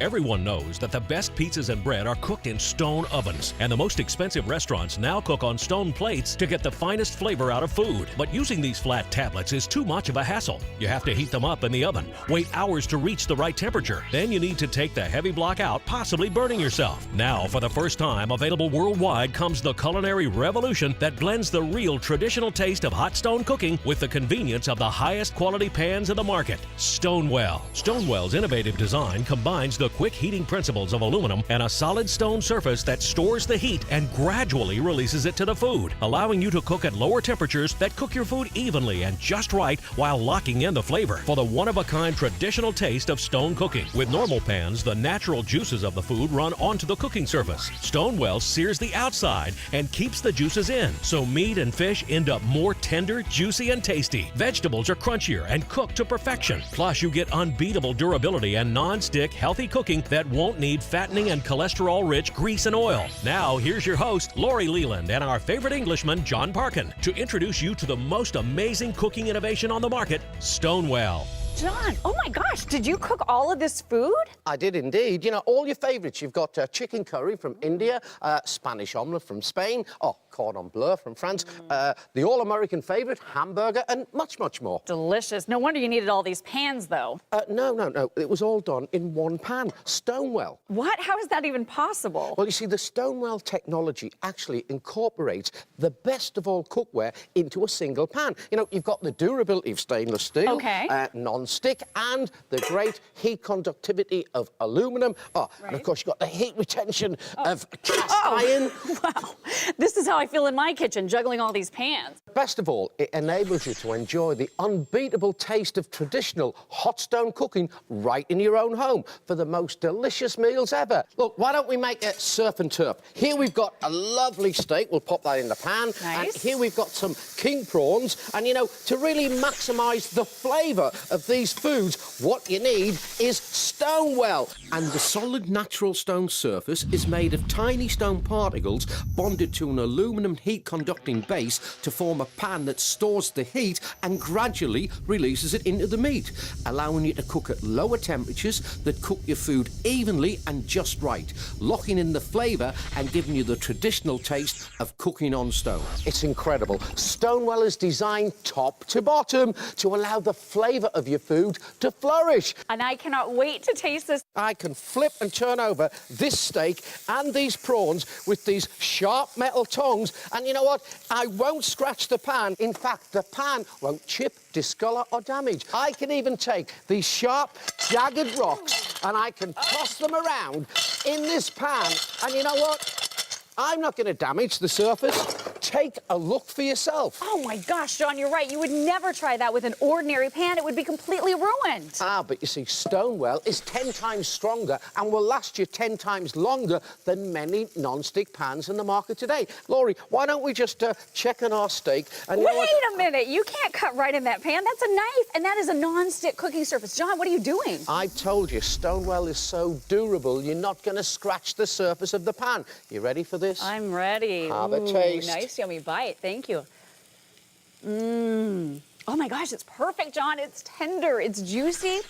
Everyone knows that the best pizzas and bread are cooked in stone ovens, and the most expensive restaurants now cook on stone plates to get the finest flavor out of food. But using these flat tablets is too much of a hassle. You have to heat them up in the oven, wait hours to reach the right temperature. Then you need to take the heavy block out, possibly burning yourself. Now, for the first time, available worldwide comes the culinary revolution that blends the real traditional taste of hot stone cooking with the convenience of the highest quality pans in the market. Stonewell. Stonewell's innovative design combines the quick heating principles of aluminum and a solid stone surface that stores the heat and gradually releases it to the food, allowing you to cook at lower temperatures that cook your food evenly and just right while locking in the flavor for the one-of-a-kind traditional taste of stone cooking. With normal pans, the natural juices of the food run onto the cooking surface. Stonewell sears the outside and keeps the juices in, so meat and fish end up more tender, juicy, and tasty. Vegetables are crunchier and cooked to perfection. Plus, you get unbeatable durability and non-stick, healthy cooking that won't need fattening and cholesterol-rich grease and oil. Now, here's your host, Lori Leland, and our favorite Englishman, John Parkin, to introduce you to the most amazing cooking innovation on the market, Stonewell. John, oh my gosh, did you cook all of this food? I did indeed. You know, all your favourites. You've got chicken curry from India, Spanish omelette from Spain, cordon bleu from France, the all-American favourite, hamburger, and much, much more. Delicious. No wonder you needed all these pans, though. No. It was all done in one pan. Stonewell. What? How is that even possible? Well, you see, the Stonewell technology actually incorporates the best of all cookware into a single pan. You know, you've got the durability of stainless steel, non-stick, and the great heat conductivity of aluminum. And of course, you've got the heat retention of cast iron. Wow. This is how I feel in my kitchen, juggling all these pans. Best of all, it enables you to enjoy the unbeatable taste of traditional hot stone cooking right in your own home for the most delicious meals ever. Look, why don't we make it surf and turf? Here we've got a lovely steak. We'll pop that in the pan. Nice. And here we've got some king prawns. And, you know, to really maximise the flavour of these foods, what you need is Stonewell. And the solid natural stone surface is made of tiny stone particles bonded to an aluminum heat-conducting base to form a pan that stores the heat and gradually releases it into the meat, allowing you to cook at lower temperatures that cook your food evenly and just right, locking in the flavour and giving you the traditional taste of cooking on stone. It's incredible. Stonewell is designed top to bottom to allow the flavour of your food to flourish. And I cannot wait to taste this. I can flip and turn over this steak and these prawns with these sharp metal tongs, and you know what? I won't scratch the pan. In fact, the pan won't chip, discolour or damage. I can even take these sharp, jagged rocks and I can toss them around in this pan, and you know what? I'm not going to damage the surface. Take a look for yourself. Oh my gosh, John, you're right. You would never try that with an ordinary pan. It would be completely ruined. But you see, Stonewell is 10 times stronger and will last you 10 times longer than many non-stick pans in the market today. Laurie, why don't we just check on our steak? And wait a minute. You can't cut right in that pan. That's a knife, and that is a non-stick cooking surface. John, what are you doing? I told you, Stonewell is so durable, you're not going to scratch the surface of the pan. You ready for this? I'm ready. Have a taste. Nice, yummy bite. Thank you. Oh my gosh, it's perfect, John. It's tender. It's juicy.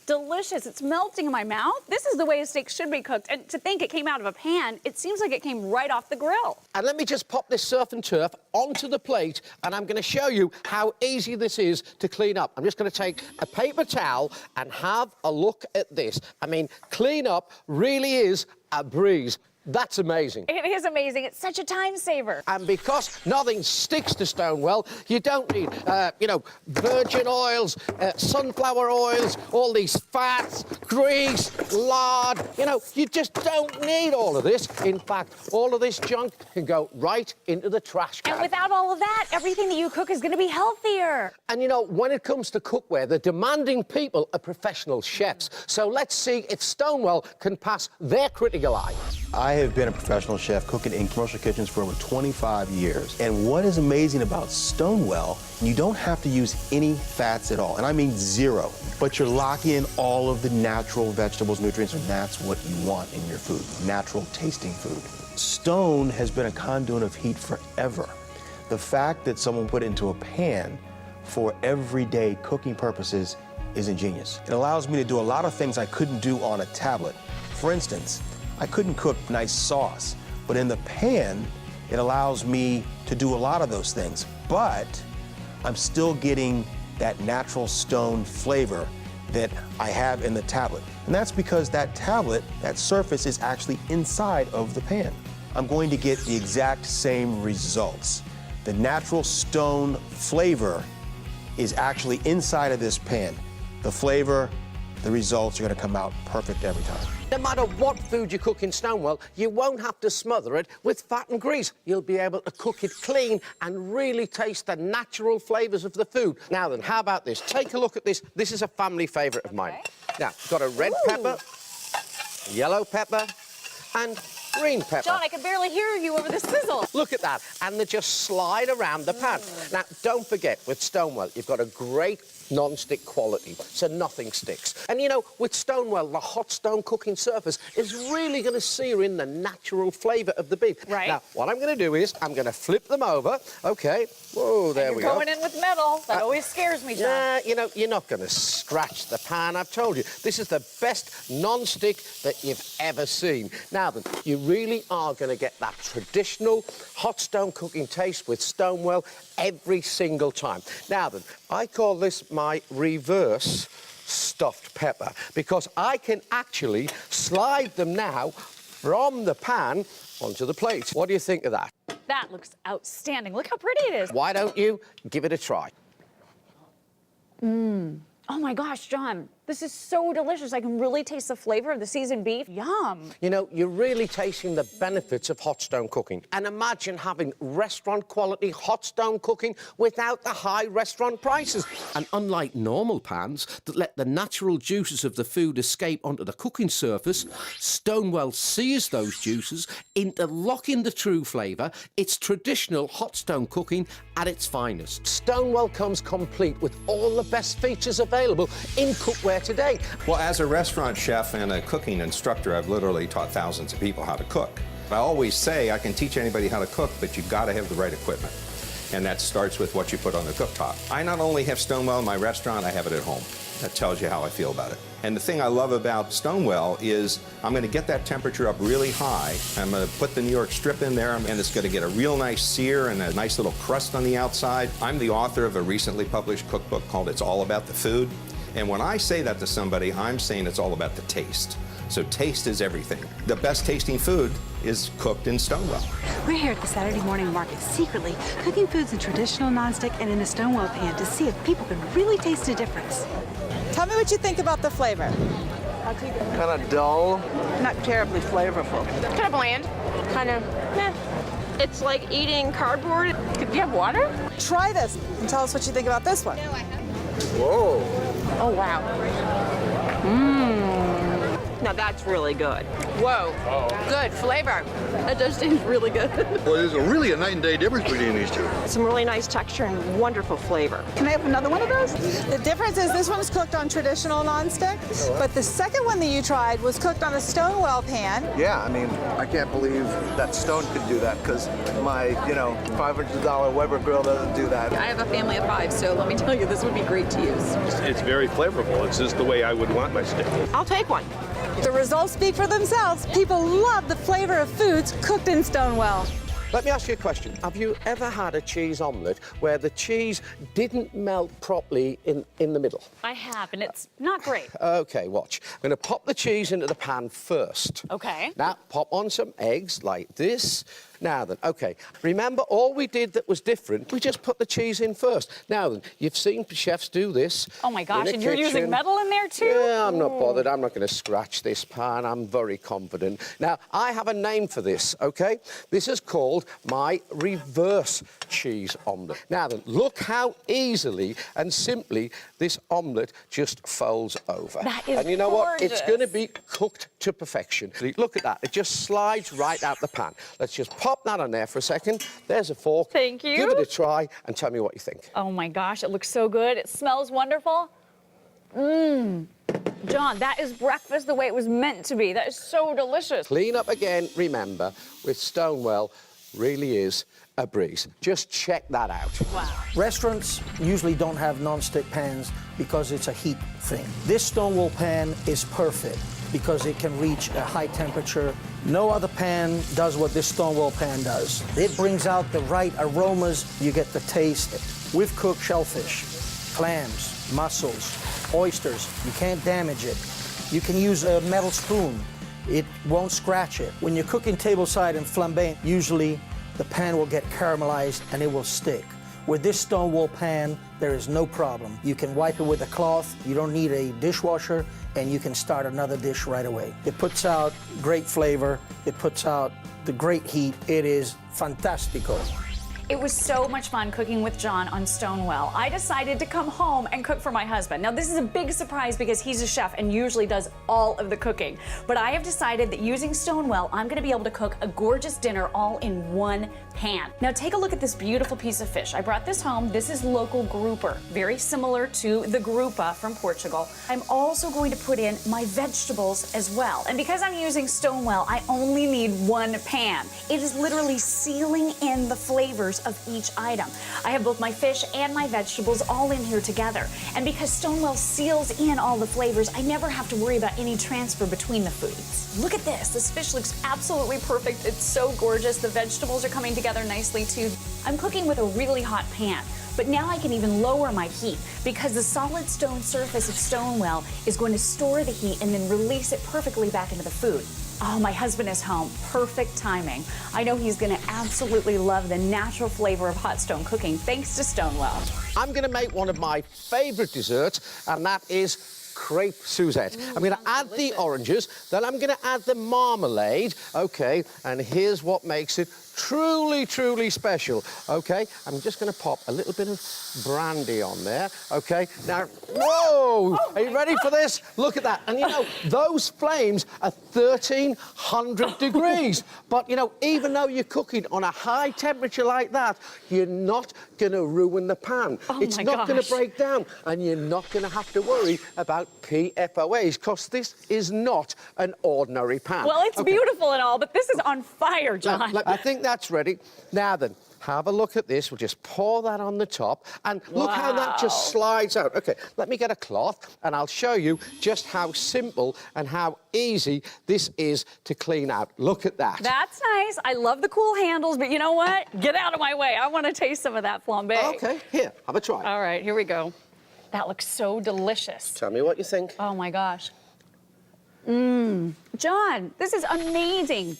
Delicious. It's melting in my mouth. This is the way a steak should be cooked. And to think it came out of a pan, it seems like it came right off the grill. And let me just pop this surf and turf onto the plate, and I'm going to show you how easy this is to clean up. I'm just going to take a paper towel and have a look at this. I mean, clean up really is a breeze. That's amazing. It is amazing. It's such a time saver. And because nothing sticks to Stonewell, you don't need, virgin oils, sunflower oils, all these fats, grease, lard. You know, you just don't need all of this. In fact, all of this junk can go right into the trash can. And without all of that, everything that you cook is going to be healthier. And, you know, when it comes to cookware, the demanding people are professional chefs. So let's see if Stonewell can pass their critical eye. I have been a professional chef cooking in commercial kitchens for over 25 years. And what is amazing about Stonewell, you don't have to use any fats at all. And I mean zero. But you're locking in all of the natural vegetables, nutrients, and that's what you want in your food. Natural tasting food. Stone has been a conduit of heat forever. The fact that someone put it into a pan for everyday cooking purposes is ingenious. It allows me to do a lot of things I couldn't do on a tablet. For instance, I couldn't cook nice sauce, but in the pan, it allows me to do a lot of those things. But I'm still getting that natural stone flavor that I have in the tablet. And that's because that tablet, that surface, is actually inside of the pan. I'm going to get the exact same results. The natural stone flavor is actually inside of this pan. The flavor, the results are going to come out perfect every time. No matter what food you cook in Stonewell, you won't have to smother it with fat and grease. You'll be able to cook it clean and really taste the natural flavours of the food. Now then, how about this? Take a look at this. This is a family favourite of mine. Now, got a red pepper, yellow pepper, and green pepper. John, I can barely hear you over the sizzle. Look at that. And they just slide around the pan. Now, don't forget, with Stonewell, you've got a great non-stick quality, so nothing sticks. And you know, with Stonewell, the hot stone cooking surface is really going to sear in the natural flavour of the beef. Right. Now, what I'm going to do is I'm going to flip them over. OK. Whoa, there we go. Going in with metal. That always scares me, John. Nah, you know, you're not going to scratch the pan. I've told you, this is the best non-stick that you've ever seen. Now then, you really are going to get that traditional hot stone cooking taste with Stonewell every single time. Now then, I call this my reverse stuffed pepper because I can actually slide them now from the pan onto the plate. What do you think of that? That looks outstanding. Look how pretty it is. Why don't you give it a try? Oh my gosh, John, this is so delicious. I can really taste the flavor of the seasoned beef. Yum. You know, you're really tasting the benefits of hot stone cooking. And imagine having restaurant quality hot stone cooking without the high restaurant prices. And unlike normal pans that let the natural juices of the food escape onto the cooking surface, Stonewell sears those juices into locking the true flavour. It's traditional hot stone cooking at its finest. Stonewell comes complete with all the best features available in cookware today. Well, as a restaurant chef and a cooking instructor, I've literally taught thousands of people how to cook. I always say I can teach anybody how to cook, but you've got to have the right equipment. And that starts with what you put on the cooktop. I not only have Stonewell in my restaurant, I have it at home. That tells you how I feel about it. And the thing I love about Stonewell is I'm going to get that temperature up really high. I'm going to put the New York strip in there, and it's going to get a real nice sear and a nice little crust on the outside. I'm the author of a recently published cookbook called It's All About the Food. And when I say that to somebody, I'm saying it's all about the taste. So taste is everything. The best tasting food is cooked in Stonewell. We're here at the Saturday morning market secretly cooking foods in traditional nonstick and in a Stonewell pan to see if people can really taste a difference. Tell me what you think about the flavor. Kind of dull. Not terribly flavorful. Kind of bland. Kind of meh. It's like eating cardboard. Could you have water? Try this and tell us what you think about this one. Whoa. Oh, wow. Now that's really good. Whoa. Good flavor. That does taste really good. Well, there's really a night and day difference between these two. Some really nice texture and wonderful flavor. Can I have another one of those? The difference is this one's cooked on traditional nonstick, but the second one that you tried was cooked on a Stonewell pan. Yeah, I mean, I can't believe that Stone could do that because my, $500 Weber grill doesn't do that. I have a family of 5, so let me tell you, this would be great to use. It's very flavorful. It's just the way I would want my steak. I'll take one. The results speak for themselves. People love the flavor of foods cooked in Stonewell. Let me ask you a question. Have you ever had a cheese omelette where the cheese didn't melt properly in the middle? I have, and it's not great. OK, watch. I'm going to pop the cheese into the pan first. Okay. Now, pop on some eggs like this. Now then, OK, remember all we did that was different? We just put the cheese in first. Now then, you've seen chefs do this. Oh my gosh, in and the you're using kitchen. metal in there too? Yeah, I'm not bothered. I'm not going to scratch this pan. I'm very confident. Now, I have a name for this, OK? This is called my reverse cheese omelette. Now then, look how easily and simply this omelette just folds over. That is And you know what? It's gorgeous. going to be cooked to perfection. Look at that. It just slides right out the pan. Let's just pop that on there for a second. There's a fork. Thank you. Give it a try and tell me what you think. Oh my gosh, it looks so good. It smells wonderful. John, that is breakfast the way it was meant to be. That is so delicious. Clean up again, remember, with Stonewell really is a breeze. Just check that out. Wow. Restaurants usually don't have non-stick pans because it's a heat thing. This Stonewell pan is perfect because it can reach a high temperature. No other pan does what this Stonewell pan does. It brings out the right aromas, you get the taste. We've cooked shellfish, clams, mussels, oysters. You can't damage it. You can use a metal spoon. It won't scratch it. When you're cooking tableside and flambe, usually the pan will get caramelized and it will stick. With this Stonewell pan, there is no problem. You can wipe it with a cloth, you don't need a dishwasher, and you can start another dish right away. It puts out great flavor, it puts out the great heat. It is fantastico. It was so much fun cooking with John on Stonewell. I decided to come home and cook for my husband. Now, this is a big surprise because he's a chef and usually does all of the cooking. But I have decided that using Stonewell, I'm gonna be able to cook a gorgeous dinner all in one pan. Now, take a look at this beautiful piece of fish. I brought this home. This is local grouper, very similar to the grupa from Portugal. I'm also going to put in my vegetables as well. And because I'm using Stonewell, I only need one pan. It is literally sealing in the flavors of each item. I have both my fish and my vegetables all in here together. And because Stonewell seals in all the flavors, I never have to worry about any transfer between the foods. Look at this. This fish looks absolutely perfect. It's so gorgeous. The vegetables are coming together nicely too. I'm cooking with a really hot pan, but now I can even lower my heat because the solid stone surface of Stonewell is going to store the heat and then release it perfectly back into the food. Oh, my husband is home. Perfect timing. I know he's going to absolutely love the natural flavor of hot stone cooking thanks to Stonewell. I'm going to make one of my favourite desserts, and that is crepe Suzette. I'm going to add the oranges, then I'm going to add the marmalade, okay, and here's what makes it truly, truly special, okay? I'm just going to pop a little bit of brandy on there, okay? Now, whoa! Are you ready for this? Look at that. And, you know, those flames are 1,300 degrees. But, you know, even though you're cooking on a high temperature like that, you're not going to ruin the pan. It's not going to break down, and you're not going to have to worry about PFOAs, because this is not an ordinary pan. Well, it's beautiful and all, but this is on fire, John. I think that's ready. Now then, have a look at this. We'll just pour that on the top, and look how that just slides out. Okay, let me get a cloth, and I'll show you just how simple and how easy this is to clean out. Look at that. That's nice. I love the cool handles, but you know what? Get out of my way. I want to taste some of that flambe. Okay, here, have a try. All right, here we go. That looks so delicious. Tell me what you think. Oh, my gosh. John, this is amazing.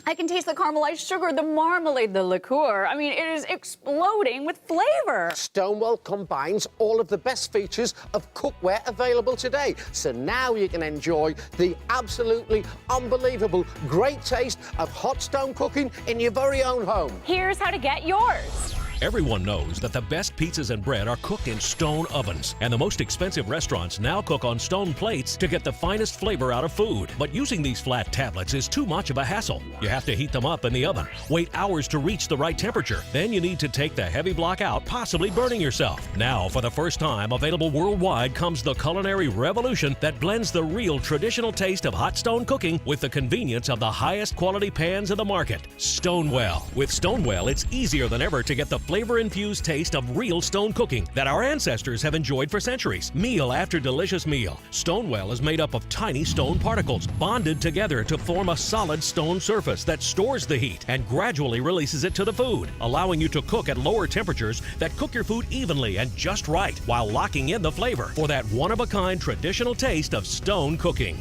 I can taste the caramelized sugar, the marmalade, the liqueur. I mean, it is exploding with flavor. Stonewell combines all of the best features of cookware available today. So now you can enjoy the absolutely unbelievable great taste of hot stone cooking in your very own home. Here's how to get yours. Everyone knows that the best pizzas and bread are cooked in stone ovens, and the most expensive restaurants now cook on stone plates to get the finest flavor out of food. But using these flat tablets is too much of a hassle. You have to heat them up in the oven, wait hours to reach the right temperature. Then you need to take the heavy block out, possibly burning yourself. Now, for the first time, available worldwide comes the culinary revolution that blends the real traditional taste of hot stone cooking with the convenience of the highest quality pans in the market, Stonewell. With Stonewell, it's easier than ever to get the flavor-infused taste of real stone cooking that our ancestors have enjoyed for centuries. Meal after delicious meal, Stonewell is made up of tiny stone particles bonded together to form a solid stone surface that stores the heat and gradually releases it to the food, allowing you to cook at lower temperatures that cook your food evenly and just right while locking in the flavor for that one-of-a-kind traditional taste of stone cooking.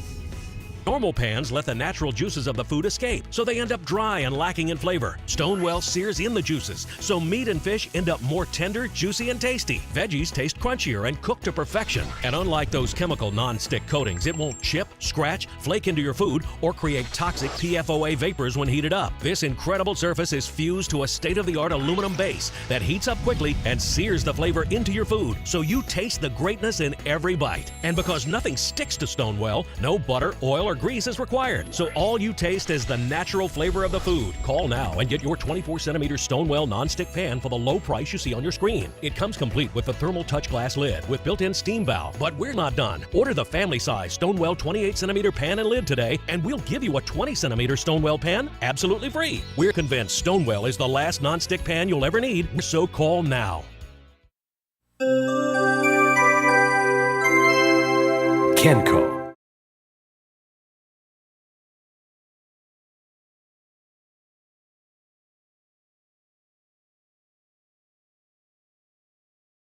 Normal pans let the natural juices of the food escape, so they end up dry and lacking in flavor. Stonewell sears in the juices, so meat and fish end up more tender, juicy, and tasty. Veggies taste crunchier and cooked to perfection. And unlike those chemical non-stick coatings, it won't chip, scratch, flake into your food, or create toxic PFOA vapors when heated up. This incredible surface is fused to a state-of-the-art aluminum base that heats up quickly and sears the flavor into your food, so you taste the greatness in every bite. And because nothing sticks to Stonewell, no butter, oil, or grease is required, so all you taste is the natural flavor of the food. Call now and get your 24-centimeter Stonewell non-stick pan for the low price you see on your screen. It comes complete with the thermal touch glass lid with built-in steam valve. But we're not done. Order the family-size Stonewell 28-centimeter pan and lid today, and we'll give you a 20-centimeter Stonewell pan absolutely free. We're convinced Stonewell is the last non-stick pan you'll ever need, so call now. can cook.